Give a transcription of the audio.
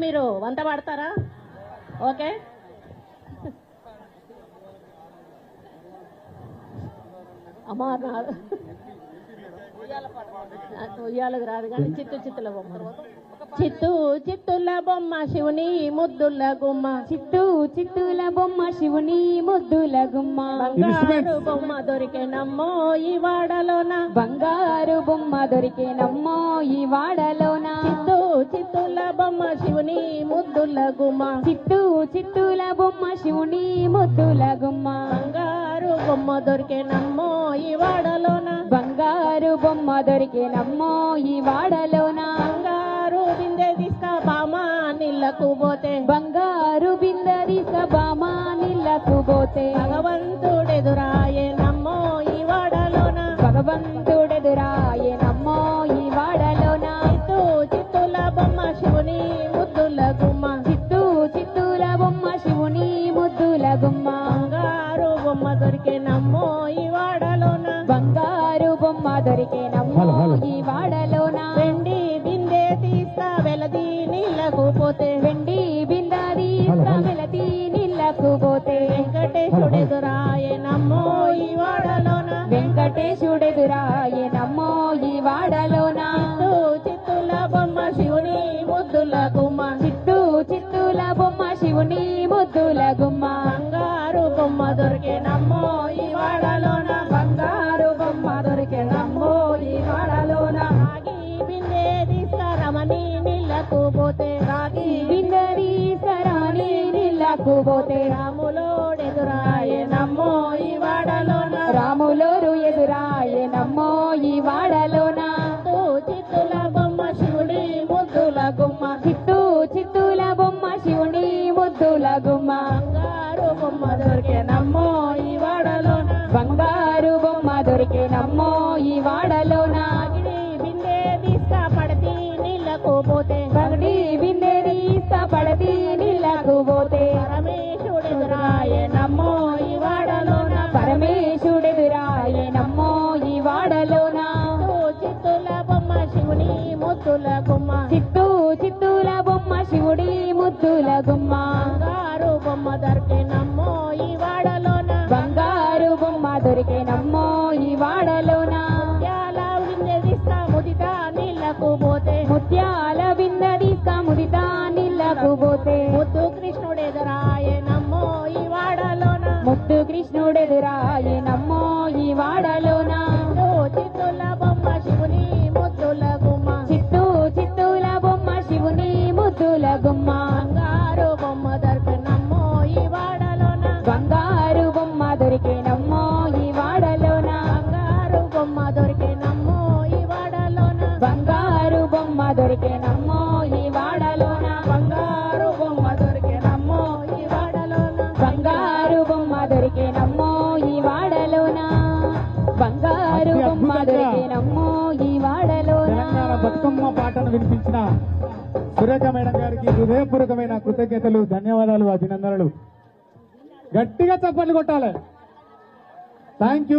మీరు వంత పాడతారా? ఓకే. అమ్మా ఉయ్యాలకు రాదు కానీ చిత్తుల బొమ్మ. చిత్తుల బొమ్మ శివుని ముద్దుల గుమ్మ. చిత్తుల బొమ్మ శివుని ముద్దుల గుమ్మ. బంగారు బొమ్మ దొరికేనమ్మో ఈ వాడలోన. బంగారు బొమ్మ దొరికేనమ్మో ఈ వాడలోన. చిత్తుల బొమ్మ శివుని ముద్దుల గుమ్మ. చిత్తుల బొమ్మ శివుని ముద్దుల గుమ్మ. బంగారు బొమ్మ దొరికేనమ్మో ఈ వాడలోన. బంగారు బొమ్మ దొరికేనమ్మో ఈ వాడలోన. బంగారు బిందె తీసుక బామా నీళ్ళకు పోతే. బంగారు బిందె తీసుక బామా నీళ్ళకు పోతే. భగవంతుడెదురాయేనమ్మో ఈ వాడలోన. భగవంతుడెదురాయేనమ్మో ఈ వాడలోన. చిత్తుల బొమ్మ శివుని ముద్దుల గుమ్మ. చిత్తుల బొమ్మ శివుని ముద్దుల గుమ్మ. బంగారు బొమ్మ దొరికేనమ్మో ఈ వాడలోన. బంగారు బొమ్మ దొరికేనమ్మో ఈ వాడలోన. వెండి బిందె తీస్తా వెలది నీళ్ళకు పోతే. వెండి బిందె తీస్తా వెలది నీళ్ళకు పోతే. వెంకటేశుడెదురాయేనమ్మో ఈ వాడలోన. వెంకటేశుడెదురాయేనమ్మో ఈ వాడలోన. చిత్తుల బొమ్మ శివుని ముద్దుల గుమ్మ. చిత్తుల బొమ్మ శివుని ముద్దుల గుమ్మ. బంగారు బొమ్మ దొరికేనమ్మో ఈ వాడలోన. బంగారు బొమ్మ దొరికేనమ్మో ఈ వాడలోన. రాగి బిందె తీసుకురమని నీళ్ళకు పోతే. రాగి బిందె తీసుకురమని నీళ్ళకు పోతే. రాములోడెదురాయేనమ్మో ఈ వాడలోన. రాములోరు ఎదురాయేనమ్మో ఈ వాడలోన. చిత్తుల బొమ్మ శివుని ముద్దుల గుమ్మ. చిత్తుల బొమ్మ శివుని ముద్దుల గుమ్మ. బంగారు బొమ్మ దొరికేనమ్మో ఈ వాడలోన. బంగారు బొమ్మ దొరికేనమ్మో ఈ వాడలోన. బిందె తీసుక పడతి నీళ్ళకు పోతే. పగడి బిందె తీస్తా పడతి నీళ్ళకు పోతే. పరమేశుడెదురాయేనమ్మో ఈ వాడలోన. పరమేశుడెదురాయేనమ్మో ఈ వాడలోన. చిత్తుల బొమ్మ శివుని ముద్దుల గుమ్మ. చిత్తుల బొమ్మ శివుడి ముద్దుల గుమ్మ. బంగారు బొమ్మ దొరికేనమ్మో ఈ వాడలోన. బంగారు బొమ్మ దొరికేనమ్మో ఈ వాడలోన. ముత్యాల బిందె తీస్తా ముదితా నీళ్ళకు పోతే. ముత్యాల బిందె తీస్తా ముదితా నీళ్ళకు పోతే. ముద్దు కృష్ణుడెదురాయేనమ్మో ఈ వాడలోన. ముద్దు కృష్ణుడెదురాయేనమ్మో ఈ వాడలోన. చిత్తుల బొమ్మ శివుని ముద్దుల గుమ్మ. చిత్తుల బొమ్మ శివుని ముద్దుల గుమ్మ. బంగారు బొమ్మ దొరికేనమ్మో ఈ వాడలోన. బంగారు బొమ్మ దొరికేనమ్మో ఈ వాడలోన. బంగారు బొమ్మ దొరికేనమ్మో ఈ వాడలోన. బంగారు బొమ్మ దొరికేనమ్మో ఈ వాడలోన. బంగారు బొమ్మ దొరికేనమ్మో ఈ వాడలోన. బంగారు బొమ్మ దొరికేనమ్మో ఈ వాడలోన. బంగారు బొమ్మ దొరికేనమ్మో ఈ వాడలోన. తెలంగాణ బతుకమ్మ పాటను వినిపించిన సురేఖ మేడం గారికి హృదయపూర్వకమైన కృతజ్ఞతలు, ధన్యవాదాలు, అభినందనలు. గట్టిగా చప్పట్లు కొట్టాలి. Thank you.